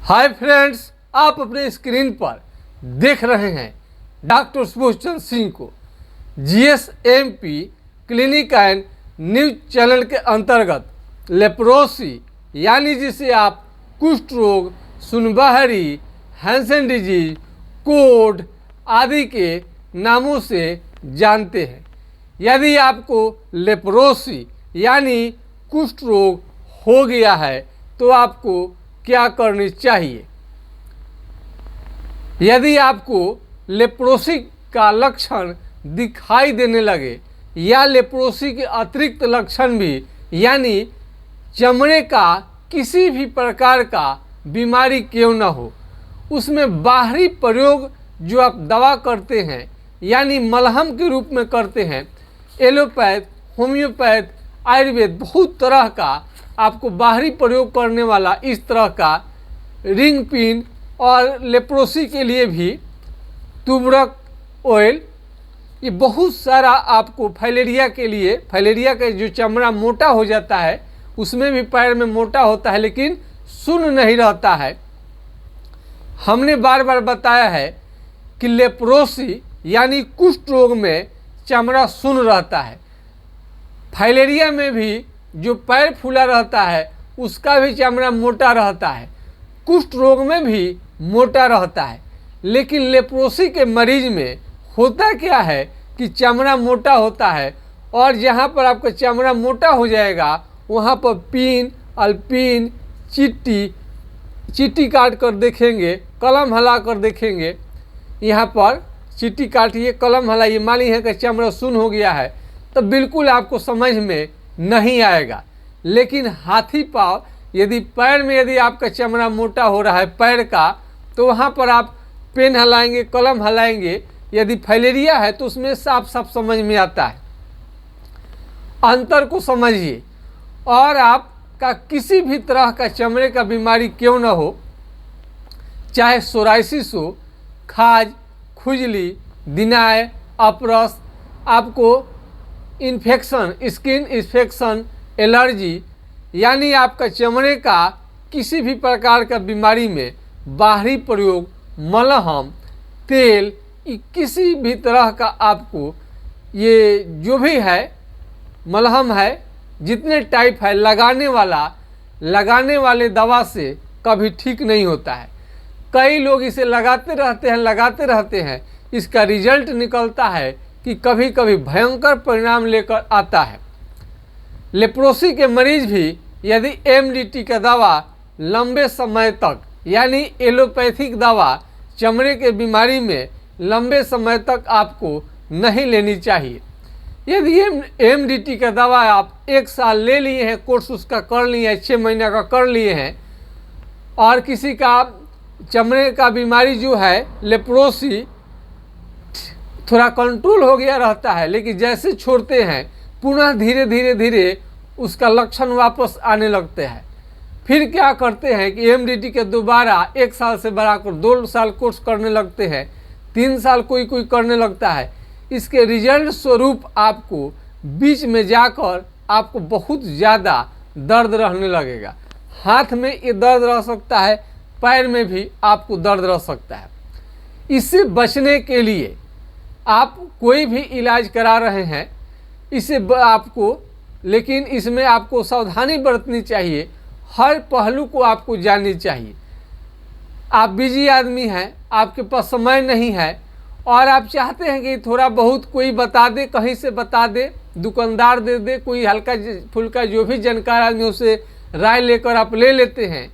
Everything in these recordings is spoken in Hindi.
हाय फ्रेंड्स, आप अपने स्क्रीन पर देख रहे हैं डॉक्टर सुबोधचंद्र सिंह को जीएसएमपी क्लिनिक एंड न्यूज चैनल के अंतर्गत लेप्रोसी यानी जिसे आप कुष्ठ रोग, सुनबहरी, हैंसन डिजीज, कोढ़ आदि के नामों से जानते हैं। यदि आपको लेप्रोसी यानी कुष्ठ रोग हो गया है तो आपको क्या करनी चाहिए। यदि आपको लेप्रोसी का लक्षण दिखाई देने लगे या लेप्रोसी के अतिरिक्त लक्षण भी यानी चमड़े का किसी भी प्रकार का बीमारी क्यों न हो, उसमें बाहरी प्रयोग जो आप दवा करते हैं यानी मलहम के रूप में करते हैं, एलोपैथ, होम्योपैथ, आयुर्वेद, बहुत तरह का आपको बाहरी प्रयोग करने वाला इस तरह का रिंग पिन और लेप्रोसी के लिए भी तुबरक ऑयल, ये बहुत सारा आपको फाइलेरिया के लिए, फाइलेरिया का जो चमड़ा मोटा हो जाता है उसमें भी पैर में मोटा होता है लेकिन सुन्न नहीं रहता है। हमने बार बार बताया है कि लेप्रोसी यानी कुष्ठ रोग में चमड़ा सुन्न रहता है। फाइलेरिया में भी जो पैर फूला रहता है उसका भी चमड़ा मोटा रहता है, कुष्ठ रोग में भी मोटा रहता है। लेकिन लेप्रोसी के मरीज में होता क्या है कि चमड़ा मोटा होता है और जहाँ पर आपका चमड़ा मोटा हो जाएगा वहाँ पर पिन, अल्पिन, चीटी काट कर देखेंगे, कलम हिला कर देखेंगे, यहाँ पर चीटी काटिए, कलम हिलाइए, मान लीजिए कि चमड़ा सुन्न हो गया है तो बिल्कुल आपको समझ में नहीं आएगा। लेकिन हाथी पाँव यदि पैर में यदि आपका चमड़ा मोटा हो रहा है पैर का, तो वहाँ पर आप पेन हिलाएंगे, कलम हिलाएंगे, यदि फाइलेरिया है तो उसमें साफ साफ समझ में आता है। अंतर को समझिए। और आपका किसी भी तरह का चमड़े का बीमारी क्यों न हो, चाहे सोराइसिस हो, खाज, खुजली, दिनाय, अपरस, आपको इन्फेक्शन, स्किन इन्फेक्शन, एलर्जी यानी आपका चमड़े का किसी भी प्रकार का बीमारी में बाहरी प्रयोग मलहम, तेल, किसी भी तरह का आपको ये जो भी है मलहम है, जितने टाइप है, लगाने वाले दवा से कभी ठीक नहीं होता है। कई लोग इसे लगाते रहते हैं, इसका रिजल्ट निकलता है कि कभी कभी भयंकर परिणाम लेकर आता है। लेप्रोसी के मरीज भी यदि एमडीटी का दवा लंबे समय तक यानी एलोपैथिक दवा चमड़े के बीमारी में लंबे समय तक आपको नहीं लेनी चाहिए। यदि एमडीटी का दवा आप 1 साल ले लिए हैं, कोर्स उसका कर लिए हैं, 6 महीने का कर लिए हैं और किसी का चमड़े का बीमारी जो है लेप्रोसी थोड़ा कंट्रोल हो गया रहता है, लेकिन जैसे छोड़ते हैं पुनः धीरे धीरे उसका लक्षण वापस आने लगते हैं। फिर क्या करते हैं कि एमडीटी के दोबारा 1 साल से बढ़ाकर 2 साल कोर्स करने लगते हैं, 3 साल कोई करने लगता है। इसके रिजल्ट स्वरूप आपको बीच में जाकर आपको बहुत ज़्यादा दर्द रहने लगेगा। हाथ में ये दर्द रह सकता है, पैर में भी आपको दर्द रह सकता है। इससे बचने के लिए आप कोई भी इलाज करा रहे हैं इसे आपको, लेकिन इसमें आपको सावधानी बरतनी चाहिए, हर पहलू को आपको जाननी चाहिए। आप बिजी आदमी हैं, आपके पास समय नहीं है और आप चाहते हैं कि थोड़ा बहुत कोई बता दे, कहीं से बता दे, दुकानदार दे दे, कोई हल्का फुल्का जो भी जानकार आदमी उसे राय लेकर आप ले लेते हैं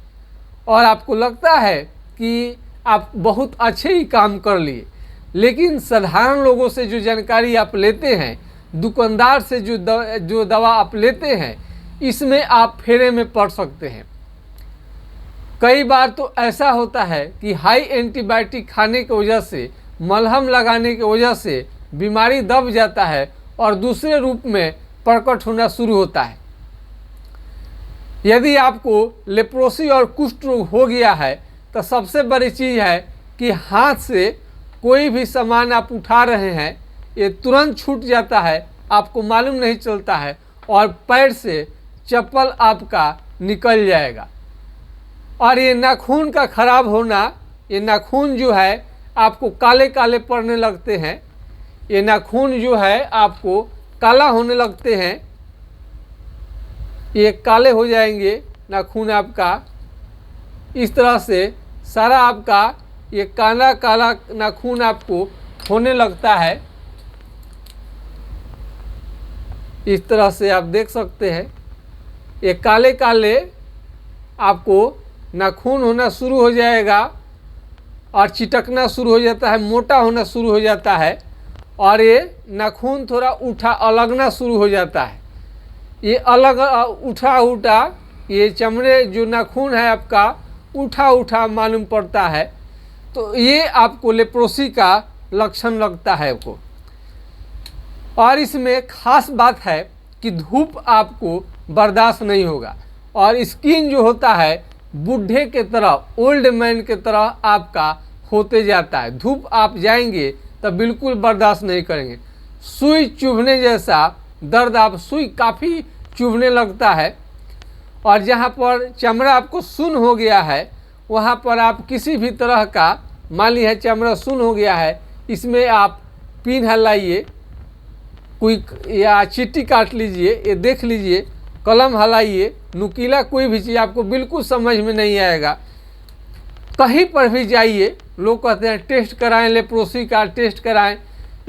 और आपको लगता है कि आप बहुत अच्छे ही काम कर लिए। लेकिन साधारण लोगों से जो जानकारी आप लेते हैं, दुकानदार से जो दवा आप लेते हैं, इसमें आप फेरे में पड़ सकते हैं। कई बार तो ऐसा होता है कि हाई एंटीबायोटिक खाने की वजह से, मलहम लगाने की वजह से बीमारी दब जाता है और दूसरे रूप में प्रकट होना शुरू होता है। यदि आपको लेप्रोसी और कुष्ठ रोग हो गया है तो सबसे बड़ी चीज़ है कि हाथ से कोई भी सामान आप उठा रहे हैं ये तुरंत छूट जाता है, आपको मालूम नहीं चलता है और पैर से चप्पल आपका निकल जाएगा। और ये नाखून का खराब होना, ये नाखून जो है आपको काले काले पड़ने लगते हैं, ये नाखून जो है आपको काला होने लगते हैं, ये काले हो जाएंगे नाखून आपका। इस तरह से सारा आपका ये काला काला नाखून आपको होने लगता है। इस तरह से आप देख सकते हैं ये काले काले आपको नाखून होना शुरू हो जाएगा और चिटकना शुरू हो जाता है, मोटा होना शुरू हो जाता है और ये नाखून थोड़ा उठा अलगना शुरू हो जाता है। ये अलग उठा उठा ये चमड़े जो नाखून है आपका उठा उठा मालूम पड़ता है। तो ये आपको लेप्रोसी का लक्षण लगता है आपको। और इसमें खास बात है कि धूप आपको बर्दाश्त नहीं होगा और स्किन जो होता है बूढ़े के तरह, ओल्ड मैन के तरह आपका होते जाता है। धूप आप जाएंगे तब बिल्कुल बर्दाश्त नहीं करेंगे। सुई चुभने जैसा दर्द, आप सुई काफ़ी चुभने लगता है। और जहाँ पर चमड़ा आपको सुन्न हो गया है वहाँ पर आप किसी भी तरह का, मान लीजिए चमड़ा सुन्न हो गया है, इसमें आप पिन हलाइए, कोई या चीटी काट लीजिए, ये देख लीजिए, कलम हलाइए, नुकीला कोई भी चीज़ आपको बिल्कुल समझ में नहीं आएगा। कहीं पर भी जाइए लोग कहते हैं टेस्ट कराएं, लेप्रोसी का टेस्ट कराएं,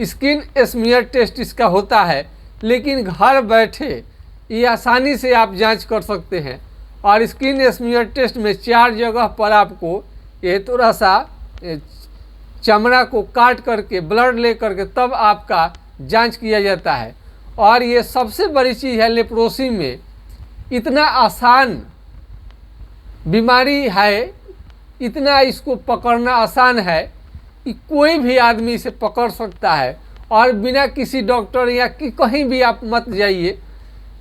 स्किन स्मीयर टेस्ट इसका होता है, लेकिन घर बैठे ये आसानी से आप जांच कर सकते हैं। और स्किन स्मीयर टेस्ट में 4 जगह पर आपको ये थोड़ा सा चमड़ा को काट करके ब्लड ले करके तब आपका जांच किया जाता है। और ये सबसे बड़ी चीज़ है लेप्रोसी में, इतना आसान बीमारी है, इतना इसको पकड़ना आसान है कि कोई भी आदमी इसे पकड़ सकता है और बिना किसी डॉक्टर या कहीं भी आप मत जाइए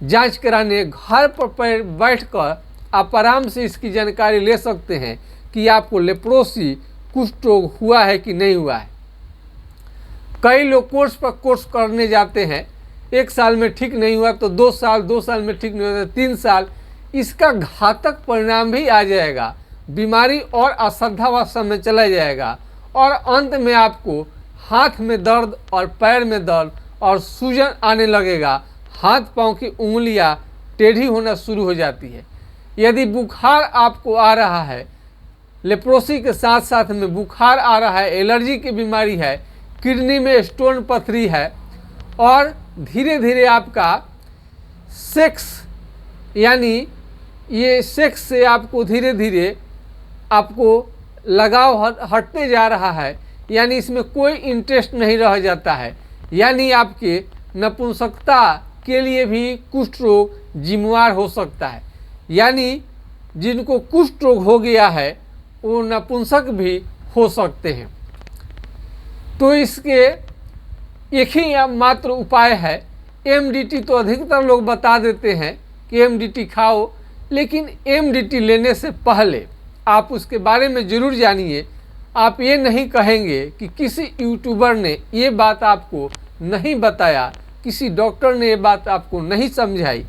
जांच कराने, घर पर बैठकर आप आराम से इसकी जानकारी ले सकते हैं कि आपको लेप्रोसी कुष्ठ रोग हुआ है कि नहीं हुआ है। कई लोग कोर्स पर कोर्स करने जाते हैं, 1 साल में ठीक नहीं हुआ तो 2 साल, 2 साल में ठीक नहीं हुआ तो 3 साल, इसका घातक परिणाम भी आ जाएगा। बीमारी और असाध्यावस्था में चला जाएगा और अंत में आपको हाथ में दर्द और पैर में दर्द और सूजन आने लगेगा, हाथ पांव की उंगलियां टेढ़ी होना शुरू हो जाती है। यदि बुखार आपको आ रहा है, लेप्रोसी के साथ साथ में बुखार आ रहा है, एलर्जी की बीमारी है, किडनी में स्टोन पथरी है और धीरे धीरे आपका सेक्स, यानी ये सेक्स से आपको धीरे धीरे आपको लगाव हटते जा रहा है, यानी इसमें कोई इंटरेस्ट नहीं रह जाता है, यानी आपके नपुंसकता के लिए भी कुष्ठ रोग जिम्मेवार हो सकता है। यानी जिनको कुष्ठ रोग हो गया है वो नपुंसक भी हो सकते हैं। तो इसके एक ही मात्र उपाय है, एमडीटी। तो अधिकतर लोग बता देते हैं कि एमडीटी खाओ, लेकिन एमडीटी लेने से पहले आप उसके बारे में ज़रूर जानिए। आप ये नहीं कहेंगे कि किसी यूट्यूबर ने ये बात आपको नहीं बताया, किसी डॉक्टर ने ये बात आपको नहीं समझाई।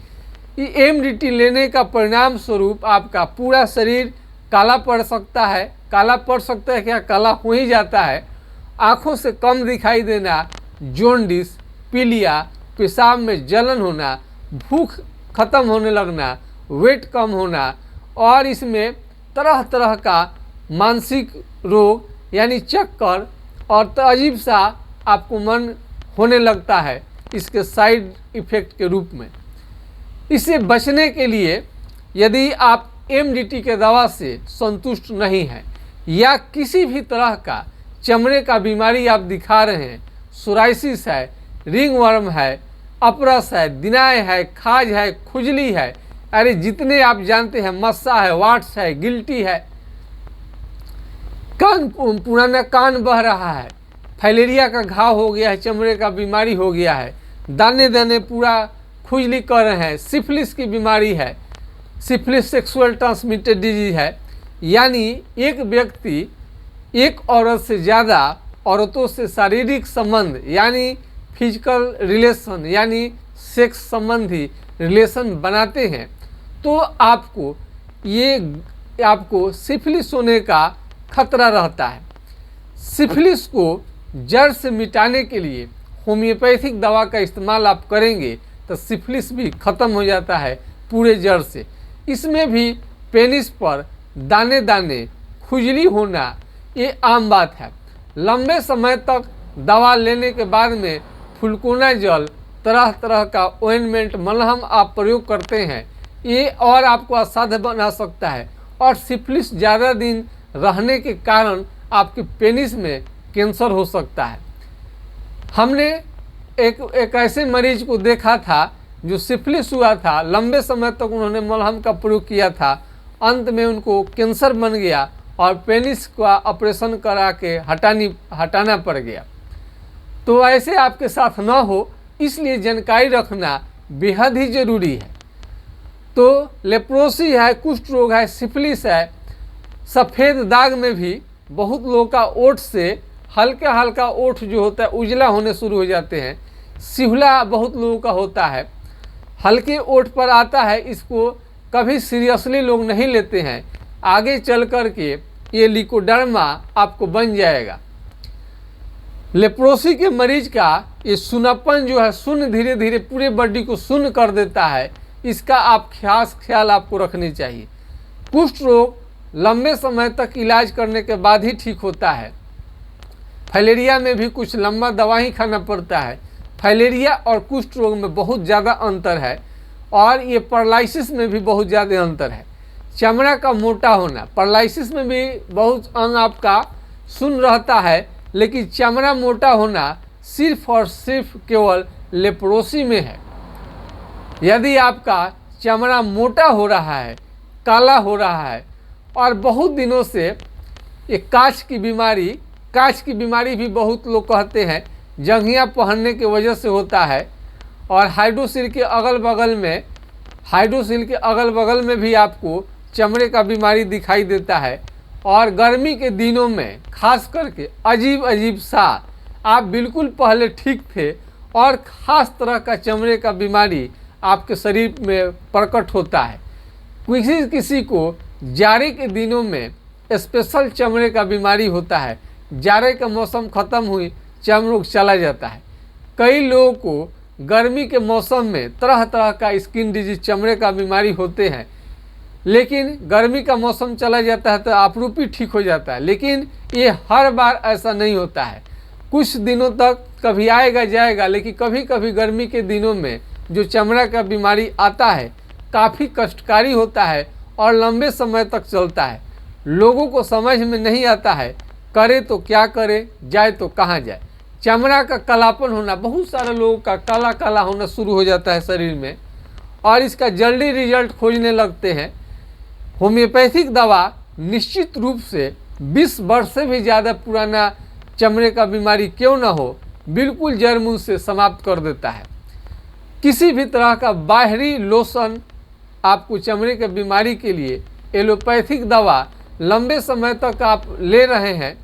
ये एमडीटी लेने का परिणाम स्वरूप आपका पूरा शरीर काला पड़ सकता है। काला पड़ सकता है क्या, काला हो ही जाता है। आँखों से कम दिखाई देना, जॉन्डिस, पीलिया, पेशाब में जलन होना, भूख खत्म होने लगना, वेट कम होना और इसमें तरह तरह का मानसिक रोग यानी चक्कर और अजीब सा आपको मन होने लगता है इसके साइड इफ़ेक्ट के रूप में। इससे बचने के लिए यदि आप एमडीटी के दवा से संतुष्ट नहीं हैं या किसी भी तरह का चमड़े का बीमारी आप दिखा रहे हैं, सोराइसिस है, रिंगवर्म है, अपरस है, दिनाय है, खाज है, खुजली है, अरे जितने आप जानते हैं, मस्सा है, वाट्स है, गिल्टी है, कान पुराना कान बह रहा है, फाइलेरिया का घाव हो गया है, चमड़े का बीमारी हो गया है, दाने दाने पूरा खुजली कर रहे हैं, सिफिलिस की बीमारी है, सिफिलिस सेक्सुअल ट्रांसमिटेड डिजीज है। यानी एक व्यक्ति एक औरत से ज़्यादा औरतों से शारीरिक संबंध यानी फिजिकल रिलेशन यानी सेक्स संबंधी रिलेशन बनाते हैं, तो आपको ये आपको सिफिलिस होने का खतरा रहता है। सिफिलिस को जड़ से मिटाने के लिए होम्योपैथिक दवा का इस्तेमाल आप करेंगे तो सिफिलिस भी ख़त्म हो जाता है पूरे जड़ से। इसमें भी पेनिस पर दाने दाने खुजली होना ये आम बात है। लंबे समय तक दवा लेने के बाद में फुलकोना जल, तरह तरह का ऑइंटमेंट, मलहम आप प्रयोग करते हैं, ये और आपको असाध्य बना सकता है। और सिफिलिस ज़्यादा दिन रहने के कारण आपके पेनिस में कैंसर हो सकता है। हमने एक ऐसे मरीज को देखा था जो सिफिलिस हुआ था, लंबे समय तक उन्होंने मलहम का प्रयोग किया था, अंत में उनको कैंसर बन गया और पेनिस का ऑपरेशन करा के हटाना पड़ गया। तो ऐसे आपके साथ ना हो, इसलिए जानकारी रखना बेहद ही ज़रूरी है। तो लेप्रोसी है, कुष्ठ रोग है, सिफिलिस है, सफ़ेद दाग में भी बहुत लोगों का ओठ से हल्का हल्का ओठ जो होता है उजला होने शुरू हो जाते हैं। सिहुला बहुत लोगों का होता है, हल्के ओठ पर आता है। इसको कभी सीरियसली लोग नहीं लेते हैं, आगे चल कर के ये लिकोडर्मा आपको बन जाएगा। लेप्रोसी के मरीज का ये सुनापन जो है, सुन्न धीरे धीरे पूरे बॉडी को सुन्न कर देता है। इसका आप खास ख्याल आपको रखनी चाहिए। कुष्ठ रोग लंबे समय तक इलाज करने के बाद ही ठीक होता है। फाइलेरिया में भी कुछ लंबा दवा ही खाना पड़ता है। फाइलेरिया और कुष्ठ रोग में बहुत ज़्यादा अंतर है और ये पैरालिसिस में भी बहुत ज़्यादा अंतर है। चमड़ा का मोटा होना, पैरालिसिस में भी बहुत अंग आपका सुन्न रहता है, लेकिन चमड़ा मोटा होना सिर्फ और सिर्फ केवल लेप्रोसी में है। यदि आपका चमड़ा मोटा हो रहा है, काला हो रहा है और बहुत दिनों से ये कांच की बीमारी भी बहुत लोग कहते हैं जंघियाँ पहनने की वजह से होता है। और हाइड्रोसिल के अगल बगल में भी आपको चमड़े का बीमारी दिखाई देता है। और गर्मी के दिनों में खास करके अजीब सा, आप बिल्कुल पहले ठीक थे और ख़ास तरह का चमड़े का बीमारी आपके शरीर में प्रकट होता है। किसी को जाड़े के दिनों में स्पेशल चमड़े का बीमारी होता है। जाड़े का मौसम ख़त्म हुई, चमरोग चला जाता है। कई लोगों को गर्मी के मौसम में तरह तरह का स्किन डिजीज, चमड़े का बीमारी होते हैं, लेकिन गर्मी का मौसम चला जाता है तो आपरूपी ठीक हो जाता है। लेकिन ये हर बार ऐसा नहीं होता है, कुछ दिनों तक कभी आएगा जाएगा, लेकिन कभी कभी गर्मी के दिनों में जो चमड़ा का बीमारी आता है काफ़ी कष्टकारी होता है और लंबे समय तक चलता है। लोगों को समझ में नहीं आता है, करे तो क्या करे, जाए तो कहाँ जाए। चमड़ा का कालापन होना, बहुत सारे लोगों का काला काला होना शुरू हो जाता है शरीर में और इसका जल्दी रिजल्ट खोजने लगते हैं। होम्योपैथिक दवा निश्चित रूप से 20 वर्ष से भी ज़्यादा पुराना चमड़े का बीमारी क्यों ना हो, बिल्कुल जड़ मूल से समाप्त कर देता है। किसी भी तरह का बाहरी लोशन आपको चमड़े के बीमारी के लिए एलोपैथिक दवा लंबे समय तक आप ले रहे हैं,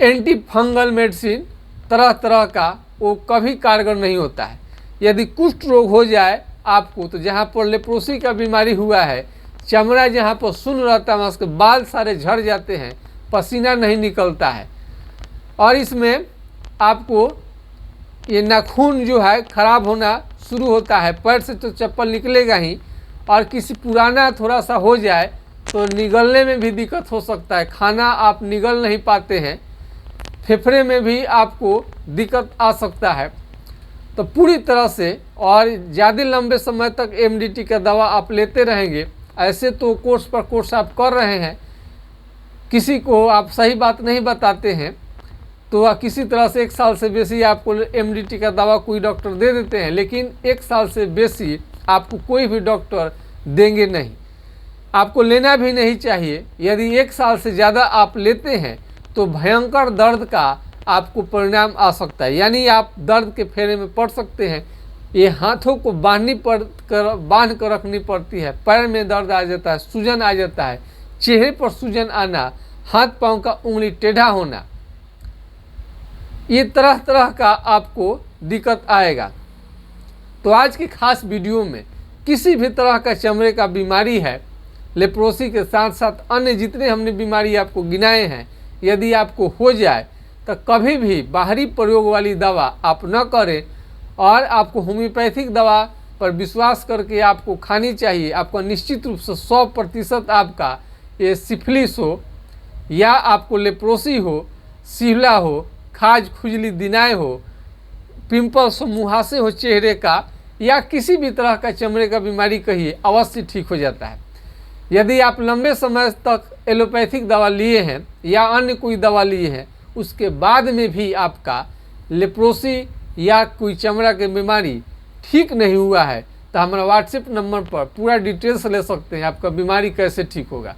एंटी फंगल मेडिसिन तरह तरह का, वो कभी कारगर नहीं होता है। यदि कुष्ठ रोग हो जाए आपको, तो जहाँ पर लेप्रोसी का बीमारी हुआ है, चमड़ा जहाँ पर सुन्न रहता है उसके बाल सारे झड़ जाते हैं, पसीना नहीं निकलता है और इसमें आपको ये नाखून जो है ख़राब होना शुरू होता है। पैर से तो चप्पल निकलेगा ही और किसी पुराना थोड़ा सा हो जाए तो निगलने में भी दिक्कत हो सकता है, खाना आप निगल नहीं पाते हैं, फेफड़े में भी आपको दिक्कत आ सकता है। तो पूरी तरह से और ज़्यादा लंबे समय तक एमडीटी का दवा आप लेते रहेंगे, ऐसे तो कोर्स पर कोर्स आप कर रहे हैं, किसी को आप सही बात नहीं बताते हैं तो किसी तरह से 1 साल से बेसी आपको एमडीटी का दवा कोई डॉक्टर दे देते हैं, लेकिन 1 साल से बेसी आपको कोई भी डॉक्टर देंगे नहीं, आपको लेना भी नहीं चाहिए। यदि 1 साल से ज़्यादा आप लेते हैं तो भयंकर दर्द का आपको परिणाम आ सकता है, यानी आप दर्द के फेरे में पड़ सकते हैं। ये हाथों को बांध कर रखनी पड़ती है, पैर में दर्द आ जाता है, सूजन आ जाता है, चेहरे पर सूजन आना, हाथ पांव का उंगली टेढ़ा होना, ये तरह तरह का आपको दिक्कत आएगा। तो आज की खास वीडियो में किसी भी तरह का चमड़े का बीमारी है लेप्रोसी के साथ साथ अन्य जितने हमने बीमारी आपको गिनाए हैं, यदि आपको हो जाए तो कभी भी बाहरी प्रयोग वाली दवा आप न करें और आपको होम्योपैथिक दवा पर विश्वास करके आपको खानी चाहिए। आपका निश्चित रूप से 100% आपका ये सिफिलिस हो या आपको लेप्रोसी हो, सिहला हो, खाज खुजली दिनाय हो, पिंपल्स हो, मुहासे हो चेहरे का, या किसी भी तरह का चमड़े का बीमारी कहिए, अवश्य ठीक हो जाता है। यदि आप लंबे समय तक एलोपैथिक दवा लिए हैं या अन्य कोई दवा लिए हैं, उसके बाद में भी आपका लेप्रोसी या कोई चमड़ा की बीमारी ठीक नहीं हुआ है, तो हमारा व्हाट्सएप नंबर पर पूरा डिटेल्स ले सकते हैं आपका बीमारी कैसे ठीक होगा।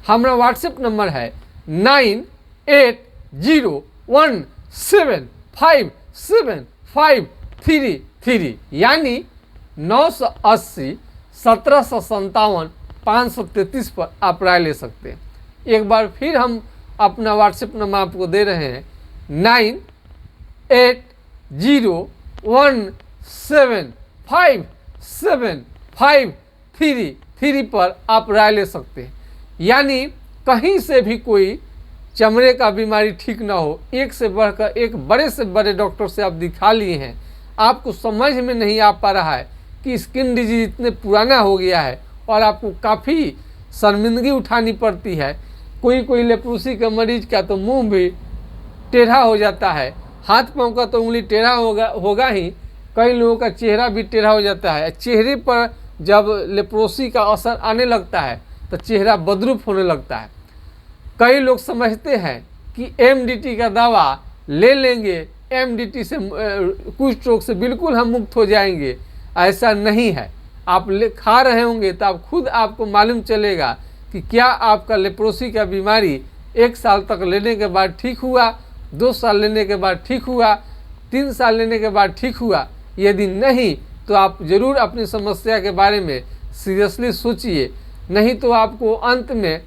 हमारा व्हाट्सएप नंबर है 9801757533 यानी 980 1757 533 पर आप राय ले सकते हैं। एक बार फिर हम अपना व्हाट्सएप नंबर आपको दे रहे हैं 9801757533 पर आप राय ले सकते हैं। यानी कहीं से भी कोई चमड़े का बीमारी ठीक ना हो, एक से बढ़कर एक बड़े से बड़े डॉक्टर से आप दिखा लिए हैं, आपको समझ में नहीं आ पा रहा है कि स्किन डिजीज इतने पुराना हो गया है और आपको काफ़ी शर्मिंदगी उठानी पड़ती है। कोई लेप्रोसी के मरीज का तो मुंह भी टेढ़ा हो जाता है, हाथ पांव का तो उंगली टेढ़ा होगा ही, कई लोगों का चेहरा भी टेढ़ा हो जाता है। चेहरे पर जब लेप्रोसी का असर आने लगता है तो चेहरा बदरूप होने लगता है। कई लोग समझते हैं कि एमडीटी का दवा ले लेंगे, एमडीटी से कुष्ठ रोग से बिल्कुल हम मुक्त हो जाएंगे, ऐसा नहीं है। आप खा रहे होंगे तो आप खुद आपको मालूम चलेगा कि क्या आपका लेप्रोसी का बीमारी 1 साल तक लेने के बाद ठीक हुआ, 2 साल लेने के बाद ठीक हुआ, 3 साल लेने के बाद ठीक हुआ। यदि नहीं तो आप ज़रूर अपनी समस्या के बारे में सीरियसली सोचिए, नहीं तो आपको अंत में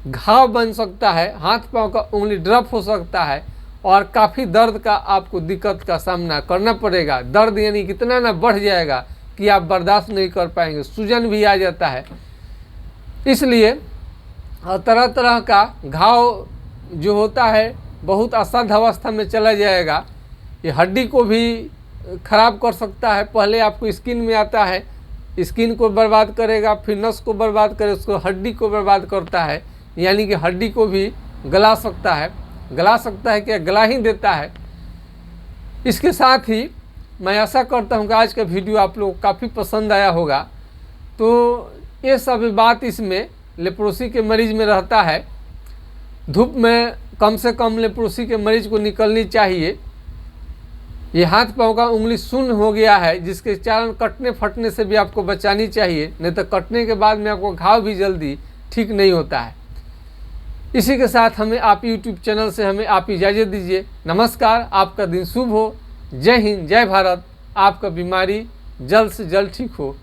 घाव बन सकता है, हाथ पांव का उंगली ड्रप हो सकता है और काफ़ी दर्द का आपको दिक्कत का सामना करना पड़ेगा। दर्द यानी कितना ना बढ़ जाएगा कि आप बर्दाश्त नहीं कर पाएंगे, सूजन भी आ जाता है। इसलिए तरह तरह का घाव जो होता है बहुत असाध्य अवस्था में चला जाएगा। ये हड्डी को भी खराब कर सकता है। पहले आपको स्किन में आता है, स्किन को बर्बाद करेगा, फिर नस को बर्बाद करे, उसको हड्डी को बर्बाद करता है, यानी कि हड्डी को भी गला सकता है क्या गला ही देता है। इसके साथ ही मैं आशा करता हूँ कि आज का वीडियो आप लोग को काफ़ी पसंद आया होगा। तो ये सब बात इसमें लेप्रोसी के मरीज में रहता है। धूप में कम से कम लेप्रोसी के मरीज को निकलनी चाहिए। ये हाथ पांव का उंगली शून्य हो गया है, जिसके कारण कटने फटने से भी आपको बचानी चाहिए, नहीं तो कटने के बाद में आपको घाव भी जल्दी ठीक नहीं होता है। इसी के साथ हमें आप यूट्यूब चैनल से हमें आप इजाज़त दीजिए। नमस्कार, आपका दिन शुभ हो। जय हिंद, जय भारत। आपका बीमारी जल्द से जल्द ठीक हो।